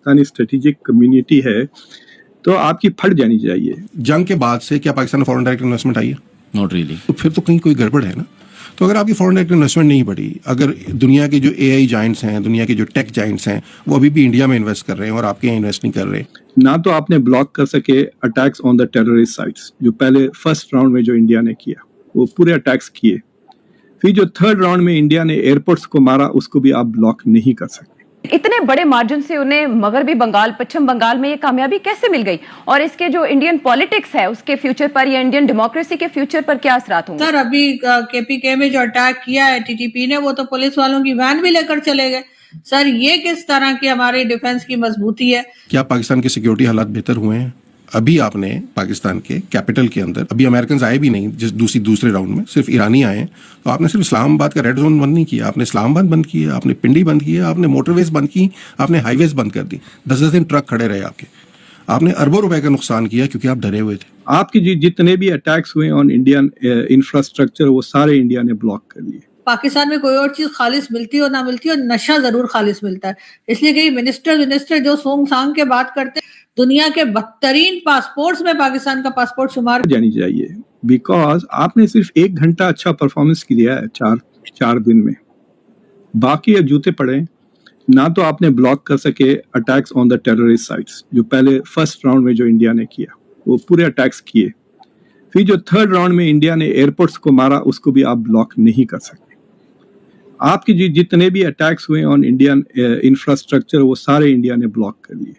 Pakistani strategic community है तो आपकी फट जानी चाहिए। जंग के बाद से क्या पाकिस्तान में फॉरेन डायरेक्ट इन्वेस्टमेंट आई है? Not really. तो फिर तो कहीं कोई गड़बड़ है ना। तो अगर आपकी फॉरेन डायरेक्ट इन्वेस्टमेंट नहीं बढ़ी, अगर दुनिया के जो एआई जाइंट्स हैं, दुनिया के जो टेक जाइंट्स हैं, वो अभी भी इंडिया में इन्वेस्ट कर रहे हैं और आपके यहाँ इन्वेस्ट नहीं कर रहे, ना तो आपने ब्लॉक कर सके attacks on the terrorist sites, जो पहले फर्स्ट राउंड में जो इंडिया ने किया वो पूरे अटैक्स किए, फिर जो थर्ड राउंड में इंडिया ने एयरपोर्ट्स को मारा उसको भी आप ब्लॉक नहीं कर सकते। इतने बड़े मार्जिन से उन्हें मगरबी बंगाल, पश्चिम बंगाल में ये कामयाबी कैसे मिल गई, और इसके जो इंडियन पॉलिटिक्स है उसके फ्यूचर पर या इंडियन डेमोक्रेसी के फ्यूचर पर क्या असरात होंगे? सर अभी केपीके में जो अटैक किया है टीटीपी ने, वो तो पुलिस वालों की वैन भी लेकर चले गए। सर ये किस तरह की हमारी डिफेंस की मजबूती है? क्या पाकिस्तान के सिक्योरिटी हालात बेहतर हुए हैं? अभी आपने पाकिस्तान के कैपिटल के अंदर, अभी अमेरिकन आए भी नहीं जिस दूसरे राउंड में, सिर्फ ईरानी आए हैं, तो आपने सिर्फ इस्लामाबाद का रेड जोन बंद नहीं किया, आपने इस्लामाबाद बंद किया, आपने पिंडी बंद किया, आपने मोटरवेज बंद की, आपने हाईवेज बंद कर दी, 10 दिन ट्रक खड़े रहे आपके, आपने अरबों रुपए का नुकसान किया क्योंकि आप डरे हुए थे। आपकी जितने भी अटैक्स हुए ऑन इंडियन इंफ्रास्ट्रक्चर वो सारे इंडिया ने ब्लॉक कर लिए। पाकिस्तान में कोई और चीज खालिस मिलती हो ना मिलती हो, नशा जरूर खालिस मिलता है। इसलिए कई मिनिस्टर जो सोंग सांग के बात करते हैं, दुनिया के बदतरीन पासपोर्ट्स में पाकिस्तान का पासपोर्ट शुमार जानी चाहिए, बिकॉज आपने सिर्फ 1 घंटा अच्छा परफॉर्मेंस किया है चार दिन में, बाकी जूते पड़े। ना तो आपने ब्लॉक कर सके attacks on the terrorist sites, जो पहले फर्स्ट राउंड में जो इंडिया ने किया वो पूरे अटैक्स किए, फिर जो थर्ड राउंड में इंडिया ने एयरपोर्ट्स को मारा उसको भी आप ब्लॉक नहीं कर सकते। आपकी जितने भी अटैक्स हुए ऑन इंडियन इंफ्रास्ट्रक्चर वो सारे इंडिया ने ब्लॉक कर लिए।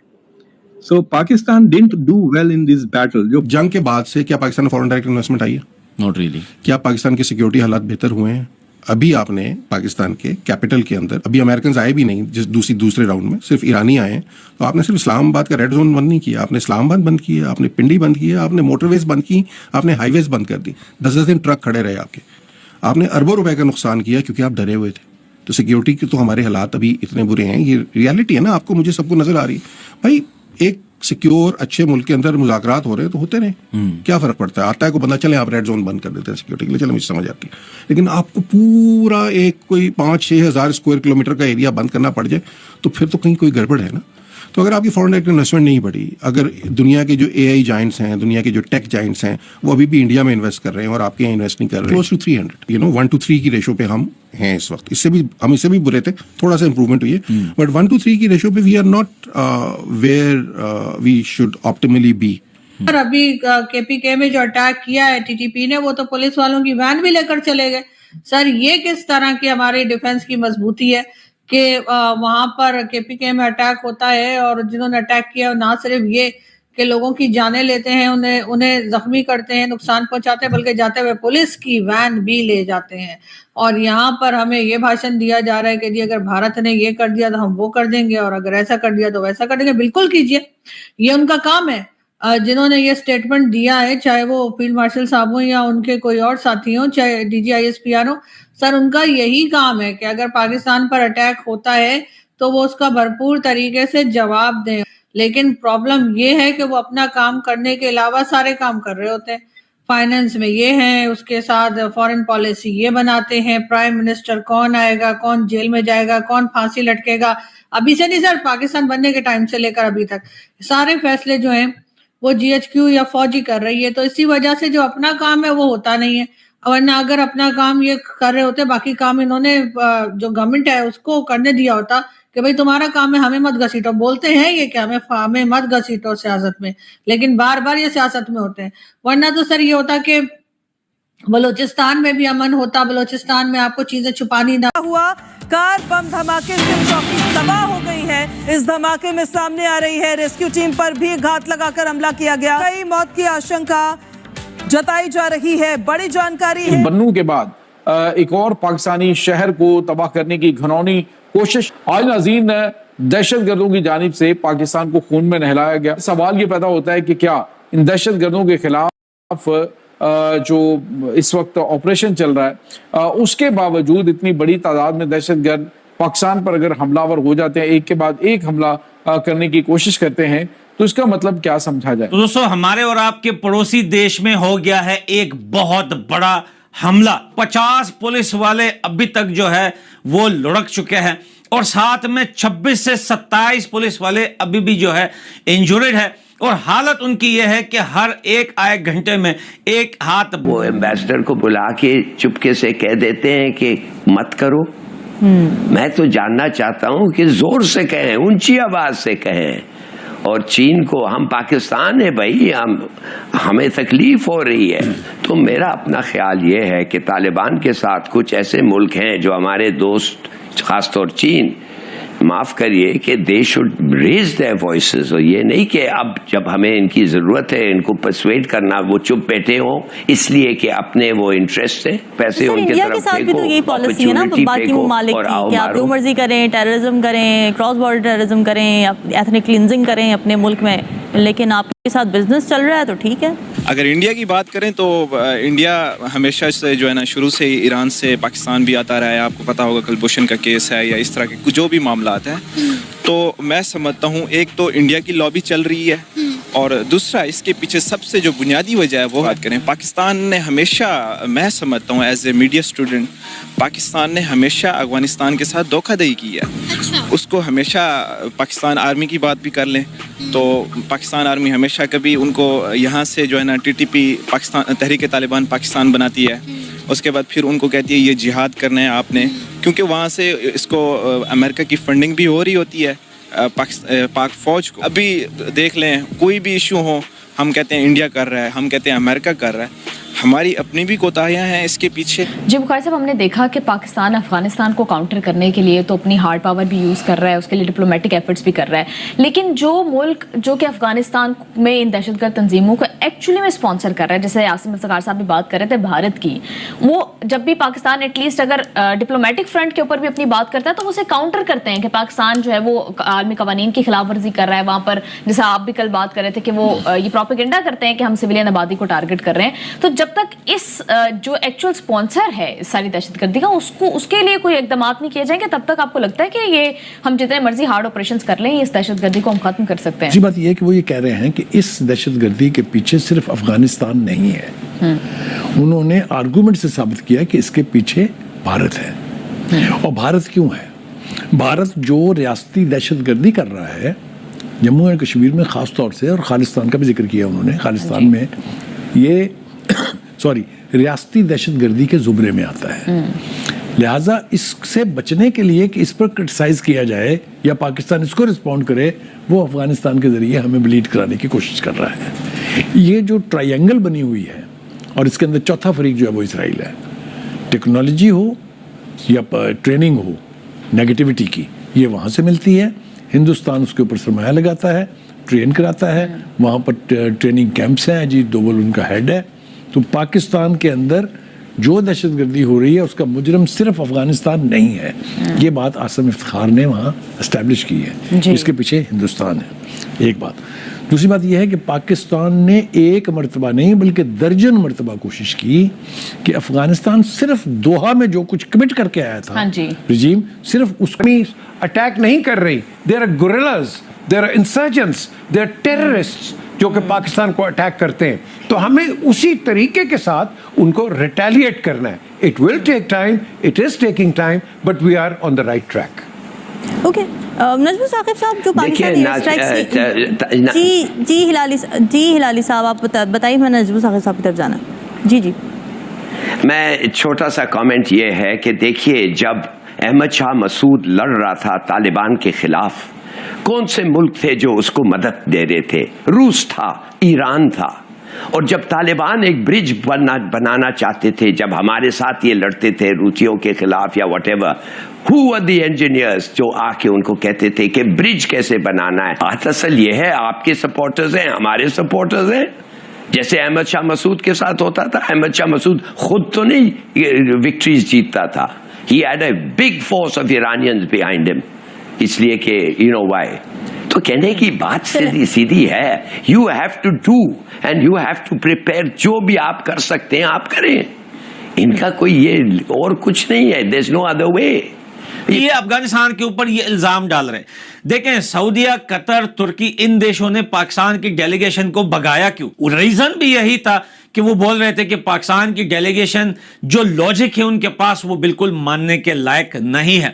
So Pakistan didn't do well in this battle. जो जंग के बाद से क्या पाकिस्तान में फॉरेन डायरेक्ट इन्वेस्टमेंट आई है? Not really. क्या पाकिस्तान के सिक्योरिटी हालात बेहतर हुए हैं? अभी आपने पाकिस्तान के कैपिटल के अंदर, अभी अमेरिकन आए भी नहीं जिस दूसरे राउंड में, सिर्फ ईरानी आए हैं, तो आपने सिर्फ इस्लामाबाद का रेड जोन बंद नहीं किया, आपने इस्लामाबाद बंद किया, आपने पिंडी बंद किया, आपने मोटरवेज बंद की, आपने हाईवेज बंद कर दी, 10 दिन ट्रक खड़े रहे आपके, आपने अरबों रुपए का नुकसान किया क्योंकि आप डरे हुए थे। तो सिक्योरिटी के तो हमारे हालात अभी इतने बुरे हैं, ये रियलिटी है ना, आपको मुझे सबको नजर आ रही है। भाई एक सिक्योर अच्छे मुल्क के अंदर मुज़ाकरात हो रहे हैं तो होते रहे, क्या फर्क पड़ता है? आता है को बंदा, चले आप रेड जोन बंद कर देते हैं सिक्योरिटी के लिए, चलो मुझे समझ आती है, लेकिन आपको पूरा एक कोई 5-6 हज़ार स्क्वायर किलोमीटर का एरिया बंद करना पड़ जाए तो फिर तो कहीं कोई गड़बड़ है ना। तो अगर आपकी फॉरेन डायरेक्ट इन्वेस्टमेंट नहीं बढ़ी, अगर दुनिया के जो एआई जाइंट्स हैं, दुनिया के जो टेक जाइंट्स हैं, वो अभी भी इंडिया में इन्वेस्ट कर रहे हैं और आपके यहाँ इन्वेस्ट नहीं कर रहे, क्लोज टू 300, 1-3 की रेशो पे हम हैं इस वक्त। हम इससे भी बुरे थे, थोड़ा सा इंप्रूवमेंट हुई है, बट 1-3 की रेशो पे we are not where we should optimally be. Sir अभी केपीके में जो अटैक किया है टीटीपी ने, वो तो पुलिस वालों की वैन भी लेकर चले गए। सर ये किस तरह की हमारी डिफेंस की मजबूती है कि वहां पर केपीके में अटैक होता है और जिन्होंने अटैक किया ना सिर्फ ये कि लोगों की जानें लेते हैं, उन्हें जख्मी करते हैं, नुकसान पहुंचाते हैं, बल्कि जाते हुए पुलिस की वैन भी ले जाते हैं। और यहाँ पर हमें ये भाषण दिया जा रहा है कि जी अगर भारत ने ये कर दिया तो हम वो कर देंगे, और अगर ऐसा कर दिया तो वैसा कर देंगे। बिल्कुल कीजिए, ये उनका काम है। जिन्होंने ये स्टेटमेंट दिया है, चाहे वो फील्ड मार्शल साहब हो या उनके कोई और साथी हो, चाहे DGISPR हो, सर उनका यही काम है कि अगर पाकिस्तान पर अटैक होता है तो वो उसका भरपूर तरीके से जवाब दें। लेकिन प्रॉब्लम ये है कि वो अपना काम करने के अलावा सारे काम कर रहे होते हैं। फाइनेंस में ये हैं, उसके साथ फॉरेन पॉलिसी ये बनाते हैं, प्राइम मिनिस्टर कौन आएगा, कौन जेल में जाएगा, कौन फांसी लटकेगा। अभी से नहीं सर, पाकिस्तान बनने के टाइम से लेकर अभी तक सारे फैसले जो हैं वो GHQ या फौजी कर रही है। तो इसी वजह से जो अपना काम है वो होता नहीं है, वरना अगर अपना काम ये कर रहे होते, बाकी काम इन्होंने जो गवर्नमेंट है उसको करने दिया होता कि भाई तुम्हारा काम है, हमें मत घसीटो। बोलते हैं ये कि हमें मत घसीटो सियासत में, लेकिन बार बार ये सियासत में होते हैं। वरना तो सर ये होता कि बलूचिस्तान में भी अमन होता, बलूचिस्तान में आपको चीजें छुपानी ना हुआ। कार बम धमाके से चौकी तबाह हो गई है। इस धमाके में सामने आ रही है रेस्क्यू टीम पर भी घात लगाकर हमला किया गया, कई मौत की आशंका जताई जा रही है। बड़ी जानकारी है, बन्नू के बाद एक और पाकिस्तानी शहर को तबाह करने की घिनौनी कोशिश आज नाज़रीन दहशतगर्दों की जानिब से पाकिस्तान को खून में नहलाया गया। सवाल ये पैदा होता है कि क्या इन दहशतगर्दों के खिलाफ जो इस वक्त ऑपरेशन चल रहा है, उसके बावजूद इतनी बड़ी तादाद में दहशतगर्द पाकिस्तान पर अगर हमलावर हो जाते हैं, एक के बाद एक हमला करने की कोशिश करते हैं, तो इसका मतलब क्या समझा जाए? तो दोस्तों, हमारे और आपके पड़ोसी देश में हो गया है एक बहुत बड़ा हमला। 50 पुलिस वाले अभी तक जो है वो लुढ़क चुके हैं। اور ساتھ میں 26 سے 27 پولیس والے ابھی بھی جو ہے انجورڈ ہے، اور حالت ان کی یہ ہے کہ ہر ایک آئے گھنٹے میں ایک ہاتھ وہ ایمبیسڈر کو بلا کے چپکے سے کہہ دیتے ہیں کہ مت کرو. میں تو جاننا چاہتا ہوں کہ زور سے کہیں، اونچی آواز سے کہیں. اور چین کو، ہم پاکستان ہے بھائی، ہمیں تکلیف ہو رہی ہے. تو میرا اپنا خیال یہ ہے کہ طالبان کے ساتھ کچھ ایسے ملک ہیں جو ہمارے دوست، خاص طور چین، معاف کریے کہ they should raise their voices, اور یہ نہیں کہ اب جب ہمیں ان کی ضرورت ہے ان کو پرسویڈ کرنا وہ چپ بیٹھے ہوں اس لیے کہ اپنے وہ انٹرسٹ ہیں، پیسے ان کے انڈیا کے طرف ساتھ بھی تو یہی پالیسی ہے نا باقی ممالک کی کہ آپ جو مرضی کریں، ٹیررزم کریں، کراس بارڈر ٹیررزم کریں، ایتھنک کلینزنگ کریں اپنے ملک میں، لیکن آپ کے ساتھ بزنس چل رہا ہے تو ٹھیک ہے. اگر انڈیا کی بات کریں تو انڈیا ہمیشہ سے جو ہے نا شروع سے ایران سے پاکستان بھی آتا رہا ہے. آپ کو پتا ہوگا کلبھوشن کا کیس ہے یا اس طرح کے جو بھی معاملات ہیں. تو میں سمجھتا ہوں ایک تو انڈیا کی لابی چل رہی ہے، اور دوسرا اس کے پیچھے سب سے جو بنیادی وجہ ہے وہ بات کریں. پاکستان نے ہمیشہ، میں سمجھتا ہوں as a media student, Pakistan نے ہمیشہ افغانستان کے ساتھ دھوکہ دہی کی ہے. اس کو ہمیشہ پاکستان آرمی کی بات بھی کر لیں تو پاکستان آرمی ہمیشہ کبھی ان کو یہاں سے جو ہے نا TTP پاکستان تحریک طالبان پاکستان بناتی ہے، اس کے بعد پھر ان کو کہتی ہے یہ جہاد کرنا ہے آپ نے، کیونکہ وہاں سے اس کو امریکہ کی فنڈنگ بھی ہو رہی ہوتی ہے پاک فوج کو. ابھی دیکھ لیں کوئی بھی ایشو ہو، ہم کہتے ہیں انڈیا کر رہا ہے، ہم کہتے ہیں امریکہ کر رہا ہے، ہماری اپنی بھی کوتاہیاں ہیں اس کے پیچھے. جی بخاری صاحب، ہم نے دیکھا کہ پاکستان افغانستان کو کاؤنٹر کرنے کے لیے تو اپنی ہارڈ پاور بھی یوز کر رہا ہے، اس کے لیے ڈپلومیٹک ایفرٹس بھی کر رہا ہے، لیکن جو ملک جو کہ افغانستان میں ان دہشت گرد تنظیموں کو ایکچولی میں اسپانسر کر رہا ہے، جیسے عاصم افتخار صاحب بھی بات کر رہے تھے بھارت کی، وہ جب بھی پاکستان ایٹ لیسٹ اگر ڈپلومیٹک فرنٹ کے اوپر بھی اپنی بات کرتا ہے تو وہ اسے کاؤنٹر کرتے ہیں کہ پاکستان جو ہے وہ عالمی قوانین کی خلاف ورزی کر رہا ہے وہاں پر، جیسے آپ بھی کل بات کر رہے تھے کہ وہ یہ پروپیگنڈا کرتے ہیں کہ ہم سویلین آبادی کو ٹارگٹ کر رہے ہیں. تو جب تک اس جو ایکچوئل اسپانسر ہے اس ساری دہشت گردی کا اس کے لیے کوئی اقدامات نہیں کیے جائیں گے، تب تک آپ کو لگتا ہے کہ یہ ہم جتنے مرضی ہارڈ آپریشنز کر لیں اس دہشت گردی کو ہم ختم کر سکتے ہیں؟ جی بات یہ ہے کہ وہ یہ کہہ رہے ہیں کہ اس دہشت گردی کے پیچھے صرف افغانستان نہیں ہے. انہوں نے آرگومنٹ سے ثابت کیا کہ اس کے پیچھے بھارت ہے. اور بھارت کیوں ہے؟ بھارت جو ریاستی دہشت گردی کر رہا ہے جموں اینڈ کشمیر میں خاص طور سے، اور خالصتان کا بھی ذکر کیا انہوں نے، خالصتان میں یہ ریاستی دہشت گردی کے زمرے میں آتا ہے. لہٰذا اس سے بچنے کے لیے کہ اس پر کرٹیسائز کیا جائے یا پاکستان اس کو رسپونڈ کرے، وہ افغانستان کے ذریعے ہمیں بلیڈ کرانے کی کوشش کر رہا ہے. یہ جو ٹرائینگل بنی ہوئی ہے، اور اس کے اندر چوتھا فریق جو ہے وہ اسرائیل ہے. ٹیکنالوجی ہو یا ٹریننگ ہو نیگیٹیوٹی کی، یہ وہاں سے ملتی ہے. ہندوستان اس کے اوپر سرمایہ لگاتا ہے، ٹرین کراتا ہے، وہاں پر ٹریننگ کیمپس ہیں. اجیت دوول ان کا ہیڈ ہے. تو پاکستان کے اندر جو دہشت گردی ہو رہی ہے اس کا مجرم صرف افغانستان نہیں ہے. یہ بات عاصم افتخار نے وہاں اسٹیبلش کی ہے. اس کے پیچھے ہندوستان ہے، ایک بات. دوسری بات یہ ہے کہ پاکستان نے ایک مرتبہ نہیں بلکہ درجن مرتبہ کوشش کی کہ افغانستان صرف دوحہ میں جو کچھ کمٹ کر کے آیا تھا رجیم، صرف اس کو اٹیک نہیں کر رہی. There are guerrillas, there are insurgents, there are terrorists جو کہ پاکستان کو اٹیک کرتے ہیں. تو ہمیں اسی طریقے کے ساتھ ان کو ریٹیلیٹ کرنا ہے. It will take time, it is taking time, but we are on the right track. Okay Najam Saqib صاحب، جو پاکستانی جی ہلالی صاحب آپ بتائیے، میں نجم ثاقب صاحب کی طرف جانا. جی میں چھوٹا سا کامنٹ یہ ہے کہ دیکھیے، جب احمد شاہ مسعود لڑ رہا تھا طالبان کے خلاف، کون سے ملک تھے جو اس کو مدد دے رہے تھے؟ روس تھا، ایران تھا. اور جب طالبان ایک برج بنانا چاہتے تھے، جب ہمارے ساتھ یہ لڑتے تھے روسیوں کے خلاف یا what ever, who were the engineers جو آ کے ان کو کہتے تھے کہ برج کیسے بنانا ہے؟ اصل یہ ہے آپ کے سپورٹرز ہیں، ہمارے سپورٹرز ہیں. جیسے احمد شاہ مسعود کے ساتھ ہوتا تھا. احمد شاہ مسعود خود تو نہیں وکٹریز جیتتا تھا. he had a big force of Iranians behind him. اس لیے کہ you know why. تو کہنے کی بات سیدھی ہے، you have to do and you have to prepare. جو بھی آپ کر سکتے ہیں آپ کریں. ان کا کوئی یہ اور کچھ نہیں ہے. there is no other way. یہ افغانستان کے اوپر یہ الزام ڈال رہے ہیں. دیکھیں سعودیہ، قطر، ترکی، ان دیشوں نے پاکستان کی ڈیلیگیشن کو بھگایا کیوں؟ ریزن بھی یہی تھا کہ وہ بول رہے تھے کہ پاکستان کی ڈیلیگیشن جو لاجک ہے ان کے پاس وہ بالکل ماننے کے لائق نہیں ہے.